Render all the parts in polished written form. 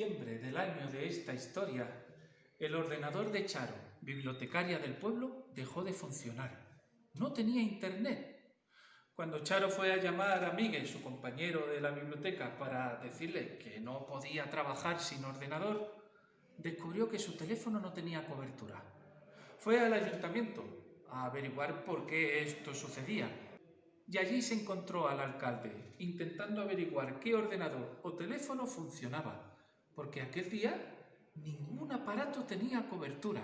diciembre del año de esta historia, el ordenador de Charo, bibliotecaria del pueblo, dejó de funcionar. No tenía internet. Cuando Charo fue a llamar a Miguel, su compañero de la biblioteca, para decirle que no podía trabajar sin ordenador, descubrió que su teléfono no tenía cobertura. Fue al ayuntamiento a averiguar por qué esto sucedía. Y allí se encontró al alcalde intentando averiguar qué ordenador o teléfono funcionaba, porque aquel día ningún aparato tenía cobertura.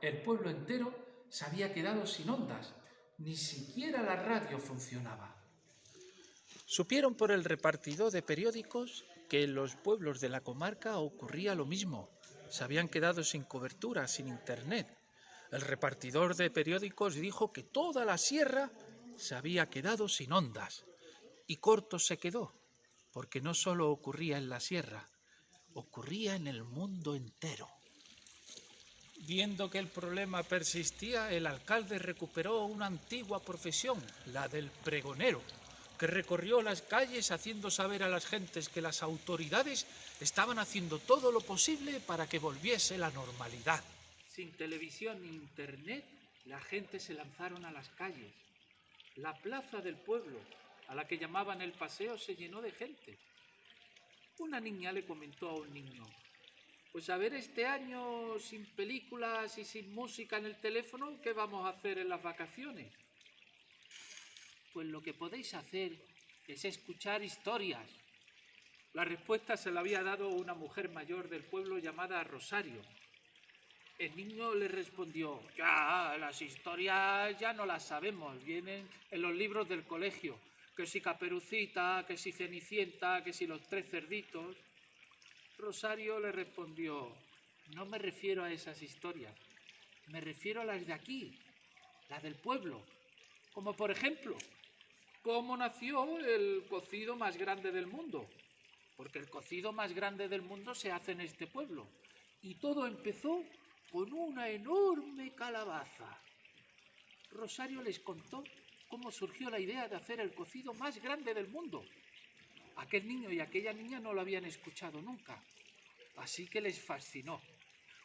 El pueblo entero se había quedado sin ondas, ni siquiera la radio funcionaba. Supieron por el repartidor de periódicos que en los pueblos de la comarca ocurría lo mismo. Se habían quedado sin cobertura, sin internet. El repartidor de periódicos dijo que toda la sierra se había quedado sin ondas. Y corto se quedó, porque no solo ocurría en la sierra, ocurría en el mundo entero. Viendo que el problema persistía, el alcalde recuperó una antigua profesión, la del pregonero, que recorrió las calles haciendo saber a las gentes que las autoridades estaban haciendo todo lo posible para que volviese la normalidad. Sin televisión ni internet, la gente se lanzaron a las calles. La plaza del pueblo, a la que llamaban el paseo, se llenó de gente. Una niña le comentó a un niño: pues a ver, este año sin películas y sin música en el teléfono, ¿qué vamos a hacer en las vacaciones? Pues lo que podéis hacer es escuchar historias. La respuesta se la había dado una mujer mayor del pueblo llamada Rosario. El niño le respondió: ya, las historias ya no las sabemos, vienen en los libros del colegio, que si Caperucita, que si Cenicienta, que si los tres cerditos. Rosario le respondió: no me refiero a esas historias, me refiero a las de aquí, las del pueblo, como por ejemplo, cómo nació el cocido más grande del mundo, porque el cocido más grande del mundo se hace en este pueblo, y todo empezó con una enorme calabaza. Rosario les contó cómo surgió la idea de hacer el cocido más grande del mundo. Aquel niño y aquella niña no lo habían escuchado nunca, así que les fascinó.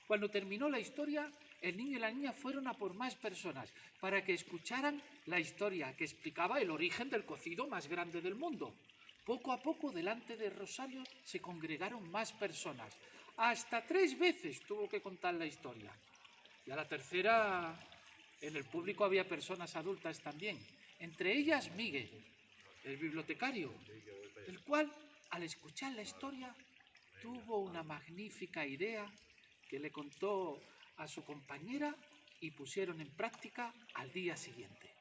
Cuando terminó la historia, el niño y la niña fueron a por más personas para que escucharan la historia que explicaba el origen del cocido más grande del mundo. Poco a poco, delante de Rosario se congregaron más personas. Hasta 3 veces tuvo que contar la historia. Y a la tercera, en el público había personas adultas también, entre ellas Miguel, el bibliotecario, el cual, al escuchar la historia, tuvo una magnífica idea que le contó a su compañera y pusieron en práctica al día siguiente.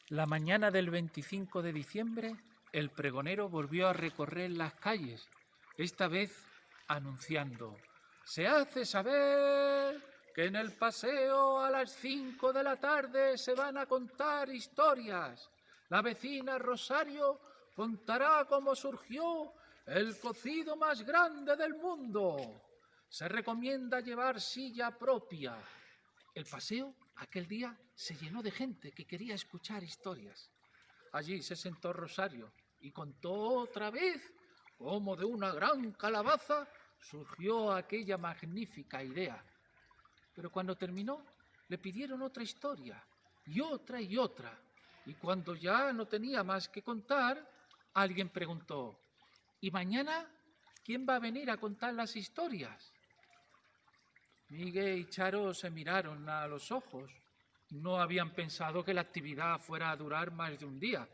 La mañana del 25 de diciembre, el pregonero volvió a recorrer las calles, esta vez anunciando: se hace saber que en el paseo a las 5 de la tarde se van a contar historias. La vecina Rosario contará cómo surgió el cocido más grande del mundo. Se recomienda llevar silla propia. El paseo aquel día se llenó de gente que quería escuchar historias. Allí se sentó Rosario y contó otra vez cómo de una gran calabaza surgió aquella magnífica idea. Pero cuando terminó, le pidieron otra historia, y otra y otra. Y cuando ya no tenía más que contar, alguien preguntó: ¿y mañana quién va a venir a contar las historias? Miguel y Charo se miraron a los ojos. No habían pensado que la actividad fuera a durar más de un día.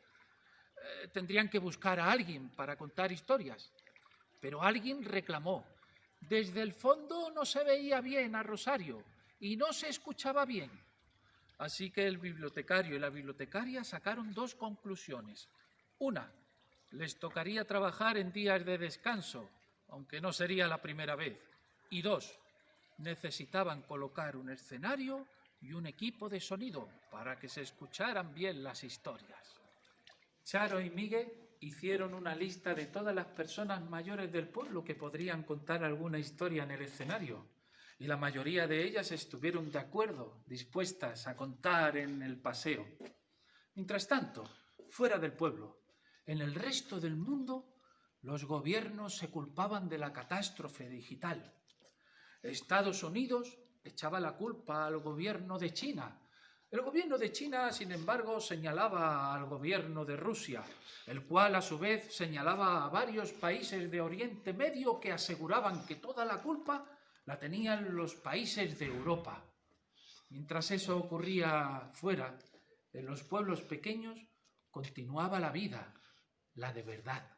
Tendrían que buscar a alguien para contar historias. Pero alguien reclamó: desde el fondo no se veía bien a Rosario y no se escuchaba bien. Así que el bibliotecario y la bibliotecaria sacaron 2 conclusiones. Una: les tocaría trabajar en días de descanso, aunque no sería la primera vez. Y 2: necesitaban colocar un escenario y un equipo de sonido para que se escucharan bien las historias. Charo y Miguel hicieron una lista de todas las personas mayores del pueblo que podrían contar alguna historia en el escenario, y la mayoría de ellas estuvieron de acuerdo, dispuestas a contar en el paseo. Mientras tanto, fuera del pueblo, en el resto del mundo, Los gobiernos se culpaban de la catástrofe digital. Estados Unidos echaba la culpa al gobierno de China. El gobierno de China, sin embargo, señalaba al gobierno de Rusia, el cual a su vez señalaba a varios países de Oriente Medio que aseguraban que toda la culpa la tenían los países de Europa. Mientras eso ocurría fuera, en los pueblos pequeños, continuaba la vida, la de verdad.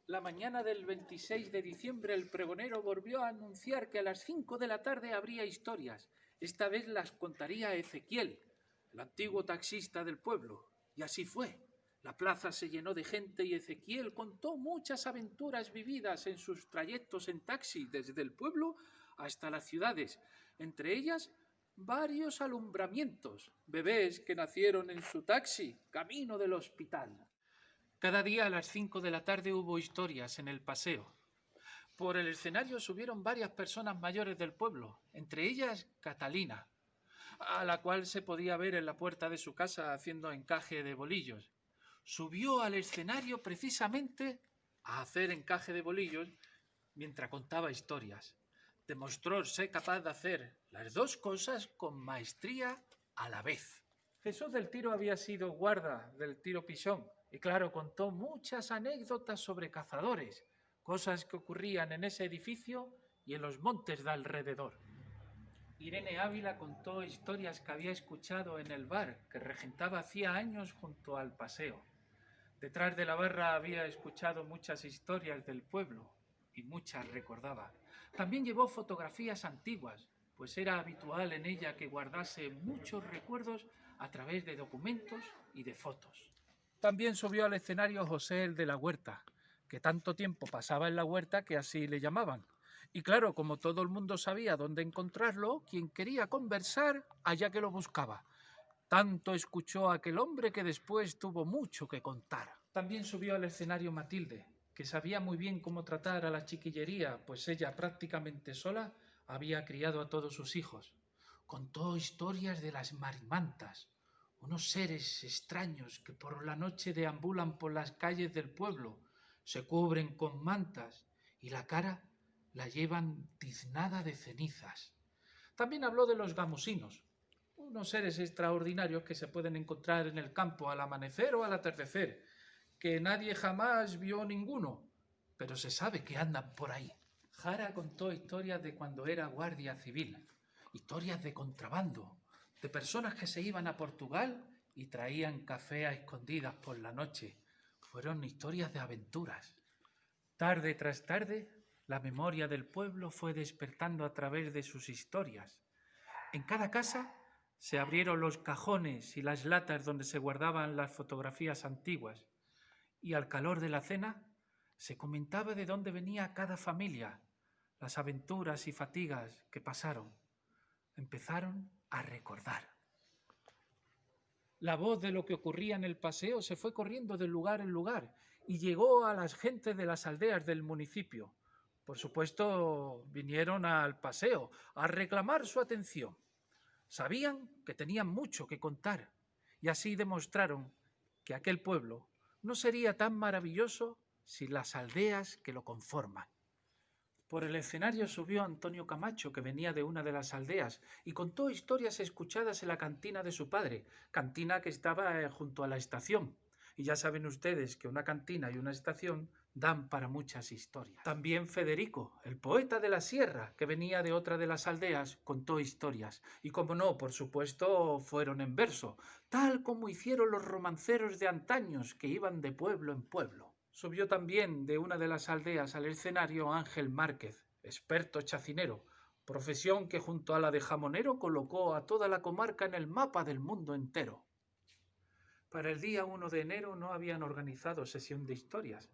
La mañana del 26 de diciembre el pregonero volvió a anunciar que a las 5 de la tarde habría historias. Esta vez las contaría Ezequiel, el antiguo taxista del pueblo. Y así fue. La plaza se llenó de gente y Ezequiel contó muchas aventuras vividas en sus trayectos en taxi desde el pueblo hasta las ciudades, entre ellas varios alumbramientos, bebés que nacieron en su taxi, camino del hospital. Cada día a las 5 de la tarde hubo historias en el paseo. Por el escenario subieron varias personas mayores del pueblo, entre ellas Catalina, a la cual se podía ver en la puerta de su casa haciendo encaje de bolillos. Subió al escenario precisamente a hacer encaje de bolillos mientras contaba historias. Demostró ser capaz de hacer las dos cosas con maestría a la vez. Jesús del Tiro había sido guarda del Tiro Pisón y claro, contó muchas anécdotas sobre cazadores, cosas que ocurrían en ese edificio y en los montes de alrededor. Irene Ávila contó historias que había escuchado en el bar que regentaba hacía años junto al paseo. Detrás de la barra había escuchado muchas historias del pueblo y muchas recordaba. También llevó fotografías antiguas, pues era habitual en ella que guardase muchos recuerdos a través de documentos y de fotos. También subió al escenario José el de la Huerta, que tanto tiempo pasaba en la huerta que así le llamaban. Y claro, como todo el mundo sabía dónde encontrarlo, quien quería conversar, allá que lo buscaba. Tanto escuchó a aquel hombre que después tuvo mucho que contar. También subió al escenario Matilde, que sabía muy bien cómo tratar a la chiquillería, pues ella prácticamente sola había criado a todos sus hijos. Contó historias de las marimantas, unos seres extraños que por la noche deambulan por las calles del pueblo, se cubren con mantas y la cara la llevan tiznada de cenizas. También habló de los gamusinos, unos seres extraordinarios que se pueden encontrar en el campo al amanecer o al atardecer, que nadie jamás vio ninguno, pero se sabe que andan por ahí. Jara contó historias de cuando era guardia civil, historias de contrabando, de personas que se iban a Portugal y traían café a escondidas por la noche. Fueron historias de aventuras. Tarde tras tarde, la memoria del pueblo fue despertando a través de sus historias. En cada casa se abrieron los cajones y las latas donde se guardaban las fotografías antiguas, y al calor de la cena se comentaba de dónde venía cada familia, las aventuras y fatigas que pasaron. Empezaron a recordar. La voz de lo que ocurría en el paseo se fue corriendo de lugar en lugar y llegó a las gentes de las aldeas del municipio. Por supuesto, vinieron al paseo a reclamar su atención. Sabían que tenían mucho que contar y así demostraron que aquel pueblo no sería tan maravilloso sin las aldeas que lo conforman. Por el escenario subió Antonio Camacho, que venía de una de las aldeas, y contó historias escuchadas en la cantina de su padre, cantina que estaba junto a la estación. Y ya saben ustedes que una cantina y una estación dan para muchas historias. También Federico, el poeta de la sierra, que venía de otra de las aldeas, contó historias. Y como no, por supuesto, fueron en verso, tal como hicieron los romanceros de antaños que iban de pueblo en pueblo. Subió también de una de las aldeas al escenario Ángel Márquez, experto chacinero, profesión que junto a la de jamonero colocó a toda la comarca en el mapa del mundo entero. Para el día 1 de enero no habían organizado sesión de historias.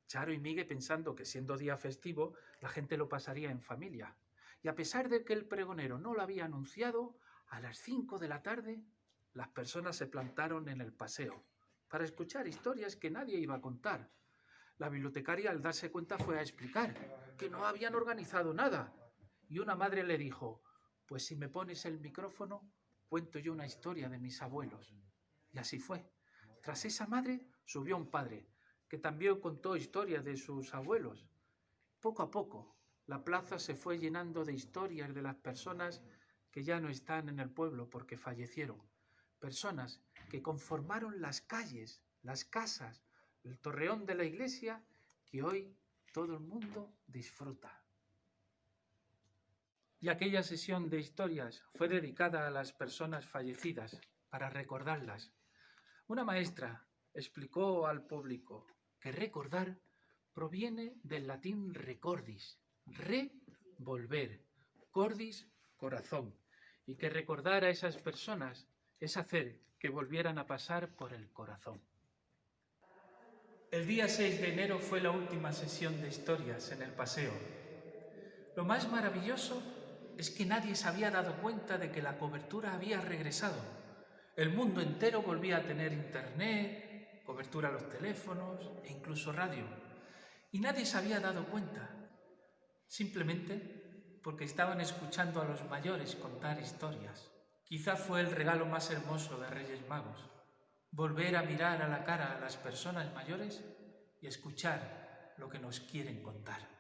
Charo y Migue pensando que siendo día festivo la gente lo pasaría en familia. Y a pesar de que el pregonero no lo había anunciado, a las 5 de la tarde las personas se plantaron en el paseo para escuchar historias que nadie iba a contar. La bibliotecaria, al darse cuenta, fue a explicar que no habían organizado nada. Y una madre le dijo: pues si me pones el micrófono, cuento yo una historia de mis abuelos. Y así fue. Tras esa madre subió un padre, que también contó historias de sus abuelos. Poco a poco, la plaza se fue llenando de historias de las personas que ya no están en el pueblo porque fallecieron. Personas que conformaron las calles, las casas, el torreón de la iglesia que hoy todo el mundo disfruta. Y aquella sesión de historias fue dedicada a las personas fallecidas para recordarlas. Una maestra explicó al público que recordar proviene del latín recordis, volver, cordis, corazón, y que recordar a esas personas es hacer que volvieran a pasar por el corazón. El día 6 de enero fue la última sesión de historias en el paseo. Lo más maravilloso es que nadie se había dado cuenta de que la cobertura había regresado. El mundo entero volvía a tener internet, cobertura a los teléfonos e incluso radio. Y nadie se había dado cuenta, simplemente porque estaban escuchando a los mayores contar historias. Quizá fue el regalo más hermoso de Reyes Magos, volver a mirar a la cara a las personas mayores y escuchar lo que nos quieren contar.